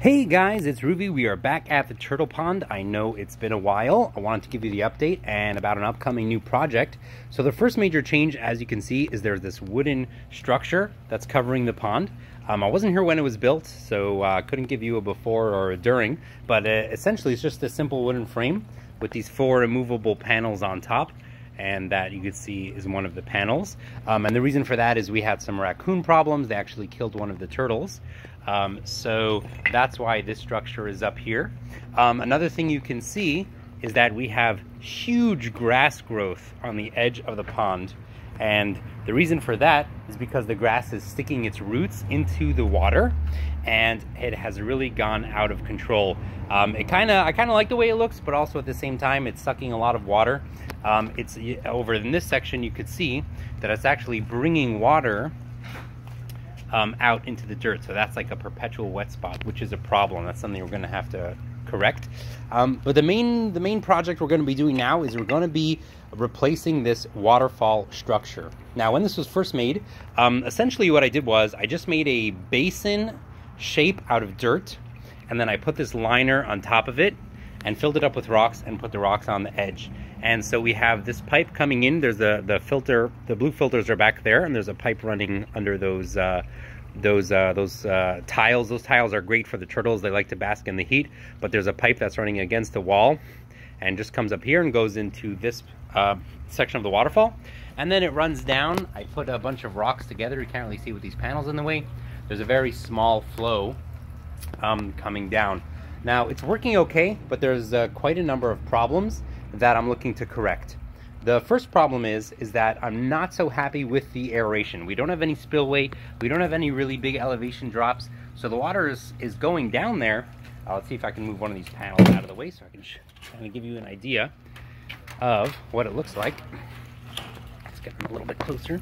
Hey guys, it's Ruby. We are back at the turtle pond. I know it's been a while. I wanted to give you the update and about an upcoming new project. So the first major change, as you can see, is there's this wooden structure that's covering the pond. I wasn't here when it was built, so I couldn't give you a before or a during, but essentially it's just a simple wooden frame with these 4 removable panels on top, and that you can see is one of the panels. And the reason for that is we had some raccoon problems. They actually killed one of the turtles. So that's why this structure is up here. Another thing you can see is that we have huge grass growth on the edge of the pond. And the reason for that is because the grass is sticking its roots into the water and it has really gone out of control. I kind of like the way it looks, but also at the same time, it's sucking a lot of water. It's over in this section, you could see that it's actually bringing water out into the dirt. So that's like a perpetual wet spot, which is a problem. That's something we're going to have to correct. But the main project we're going to be doing now is we're going to be replacing this waterfall structure. Now, when this was first made, essentially what I did was I just made a basin shape out of dirt, and then I put this liner on top of it and filled it up with rocks and put the rocks on the edge. And so we have this pipe coming in. There's the filter, the blue filters are back there, and there's a pipe running under those tiles. Those tiles are great for the turtles. They like to bask in the heat, but there's a pipe that's running against the wall and just comes up here and goes into this section of the waterfall. And then it runs down. I put a bunch of rocks together. You can't really see with these panels in the way. There's a very small flow coming down. Now, it's working okay, but there's quite a number of problems that I'm looking to correct. The first problem is that I'm not so happy with the aeration. We don't have any spillway. We don't have any really big elevation drops. So the water is going down there. Let's see if I can move one of these panels out of the way so I can kind of give you an idea of what it looks like. Let's get them a little bit closer.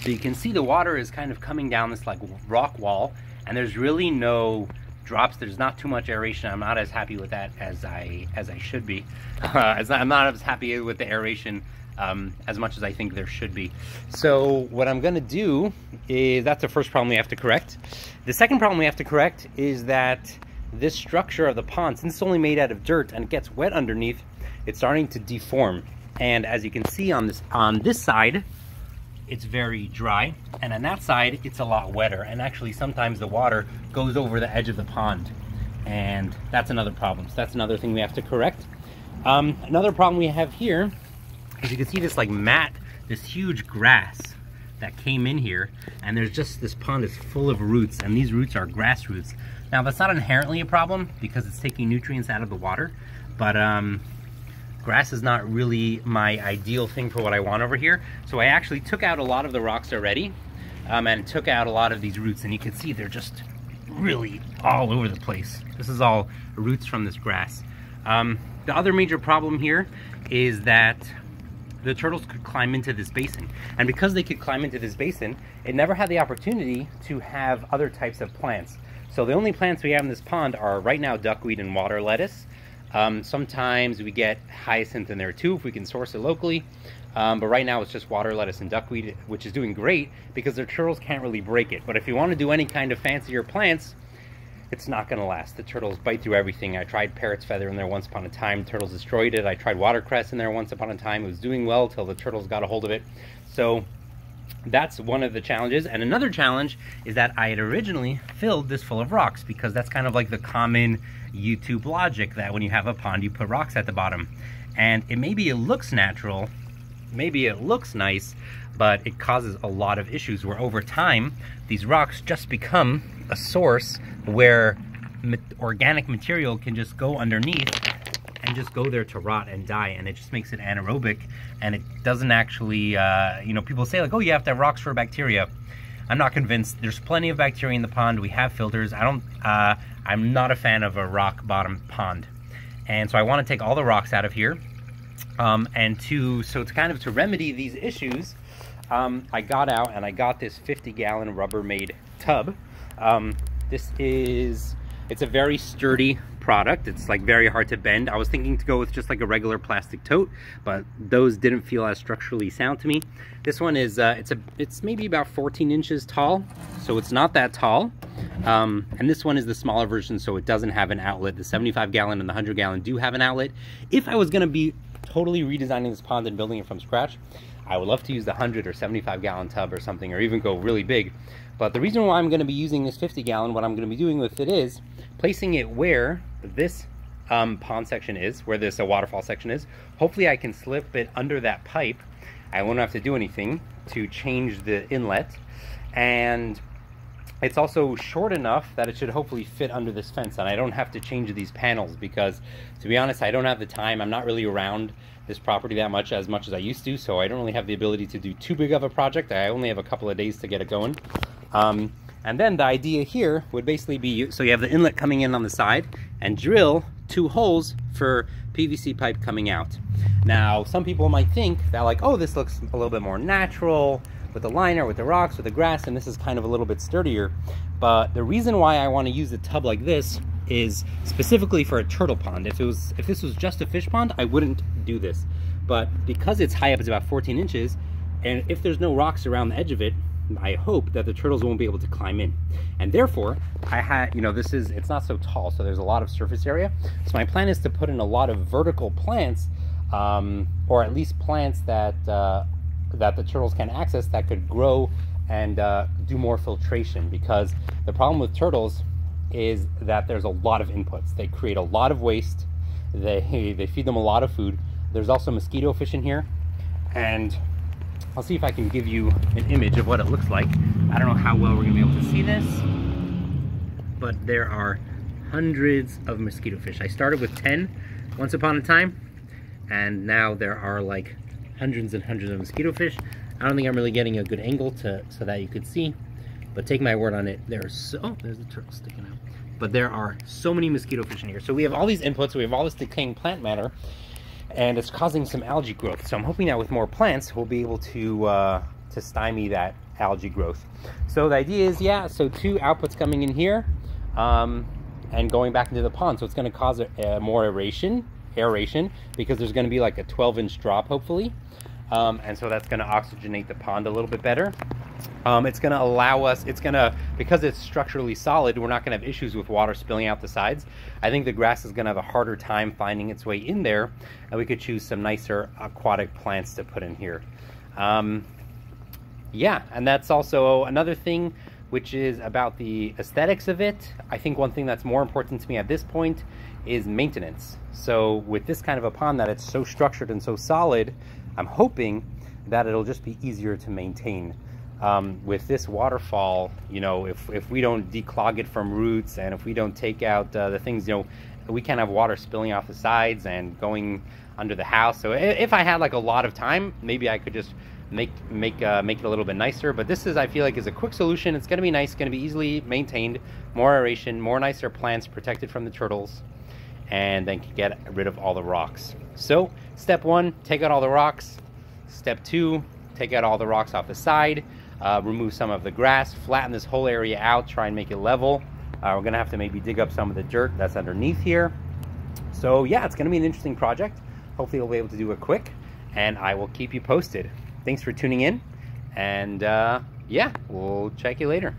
So you can see the water is kind of coming down this like rock wall, and there's really no drops. There's not too much aeration. I'm not as happy with that as I should be. I'm not as happy with the aeration as much as I think there should be. So what I'm going to do is, that's the first problem we have to correct. The second problem we have to correct is that this structure of the pond, since it's only made out of dirt and it gets wet underneath, it's starting to deform. And as you can see on this side, it's very dry, and on that side it's a lot wetter, and actually sometimes the water goes over the edge of the pond, and that's another problem. So that's another thing we have to correct. Another problem we have here is you can see this like mat, this huge grass that came in here, and there's just, this pond is full of roots, and these roots are grass roots. Now that's not inherently a problem because it's taking nutrients out of the water, but grass is not really my ideal thing for what I want over here. So I actually took out a lot of the rocks already and took out a lot of these roots, and you can see they're just really all over the place. This is all roots from this grass. The other major problem here is that the turtles could climb into this basin, and because they could climb into this basin, it never had the opportunity to have other types of plants. So the only plants we have in this pond are right now duckweed and water lettuce. Sometimes we get hyacinth in there too if we can source it locally, but right now it's just water lettuce and duckweed, which is doing great because the turtles can't really break it. But if you want to do any kind of fancier plants, it's not going to last. The turtles bite through everything. I tried parrot's feather in there once upon a time. Turtles destroyed it. I tried watercress in there once upon a time. It was doing well till the turtles got a hold of it. So that's one of the challenges. And another challenge is that I had originally filled this full of rocks, because that's kind of like the common YouTube logic that when you have a pond, you put rocks at the bottom. And maybe it looks natural, maybe it looks nice, but it causes a lot of issues where over time, these rocks just become a source where organic material can just go underneath and just go there to rot and die, and it just makes it anaerobic, and it doesn't actually, you know, people say like, oh, you have to have rocks for bacteria. I'm not convinced. There's plenty of bacteria in the pond. We have filters. I'm not a fan of a rock bottom pond. And so I want to take all the rocks out of here. And to kind of remedy these issues, I got out and I got this 50-gallon Rubbermaid tub. This is It's a very sturdy product. It's like very hard to bend. I was thinking to go with just like a regular plastic tote, but those didn't feel as structurally sound to me. This one is it's maybe about 14 inches tall, so it's not that tall. And this one is the smaller version, so it doesn't have an outlet. The 75 gallon and the 100 gallon do have an outlet. If I was going to be totally redesigning this pond and building it from scratch, I would love to use the 100 or 75 gallon tub or something, or even go really big. But the reason why I'm going to be using this 50 gallon, what I'm going to be doing with it is placing it where this pond section is, where this waterfall section is. Hopefully I can slip it under that pipe. I won't have to do anything to change the inlet. And it's also short enough that it should hopefully fit under this fence, and I don't have to change these panels because, to be honest, I don't have the time. I'm not really around this property that much as I used to, so I don't really have the ability to do too big of a project. I only have a couple of days to get it going. And then the idea here would basically be, so you have the inlet coming in on the side and drill 2 holes for PVC pipe coming out. Now, some people might think that like, oh, this looks a little bit more natural with the liner, with the rocks, with the grass, and this is kind of a little bit sturdier. But the reason why I want to use a tub like this is specifically for a turtle pond. If this was just a fish pond, I wouldn't do this. But because it's high up, it's about 14 inches, and if there's no rocks around the edge of it, I hope that the turtles won't be able to climb in. And therefore, I had, it's not so tall, so there's a lot of surface area. So my plan is to put in a lot of vertical plants, or at least plants that that the turtles can access, that could grow and do more filtration. Because the problem with turtles is that there's a lot of inputs. They create a lot of waste. They feed them a lot of food. There's also mosquito fish in here, and I'll see if I can give you an image of what it looks like. I don't know how well we're gonna be able to see this, but there are hundreds of mosquito fish. I started with 10 once upon a time, and now there are like hundreds and hundreds of mosquito fish. I don't think I'm really getting a good angle so that you could see, but take my word on it, there's the turtle sticking out. But there are so many mosquito fish in here. So we have all these inputs, we have all this decaying plant matter, and it's causing some algae growth. So I'm hoping that with more plants, we'll be able to stymie that algae growth. So the idea is, yeah, so 2 outputs coming in here and going back into the pond. So it's going to cause more aeration, because there's going to be like a 12-inch drop, hopefully. And so that's going to oxygenate the pond a little bit better. It's going to allow us, because it's structurally solid, we're not going to have issues with water spilling out the sides. I think the grass is going to have a harder time finding its way in there, and we could choose some nicer aquatic plants to put in here. Yeah, and that's also another thing, which is about the aesthetics of it. I think one thing that's more important to me at this point is maintenance. So with this kind of a pond that it's so structured and so solid, I'm hoping that it'll just be easier to maintain. With this waterfall, if we don't declog it from roots, and if we don't take out the things, we can't have water spilling off the sides and going under the house. So if I had like a lot of time, maybe I could just make it a little bit nicer. But this I feel like is a quick solution. It's going to be nice, going to be easily maintained, more aeration, more nicer plants protected from the turtles, and then can get rid of all the rocks. So step 1, take out all the rocks. Step 2, take out all the rocks off the side. Remove some of the grass, flatten this whole area out, try and make it level. We're gonna have to maybe dig up some of the dirt that's underneath here. So yeah, it's gonna be an interesting project. Hopefully we'll be able to do it quick, and I will keep you posted. Thanks for tuning in, and yeah, we'll check you later.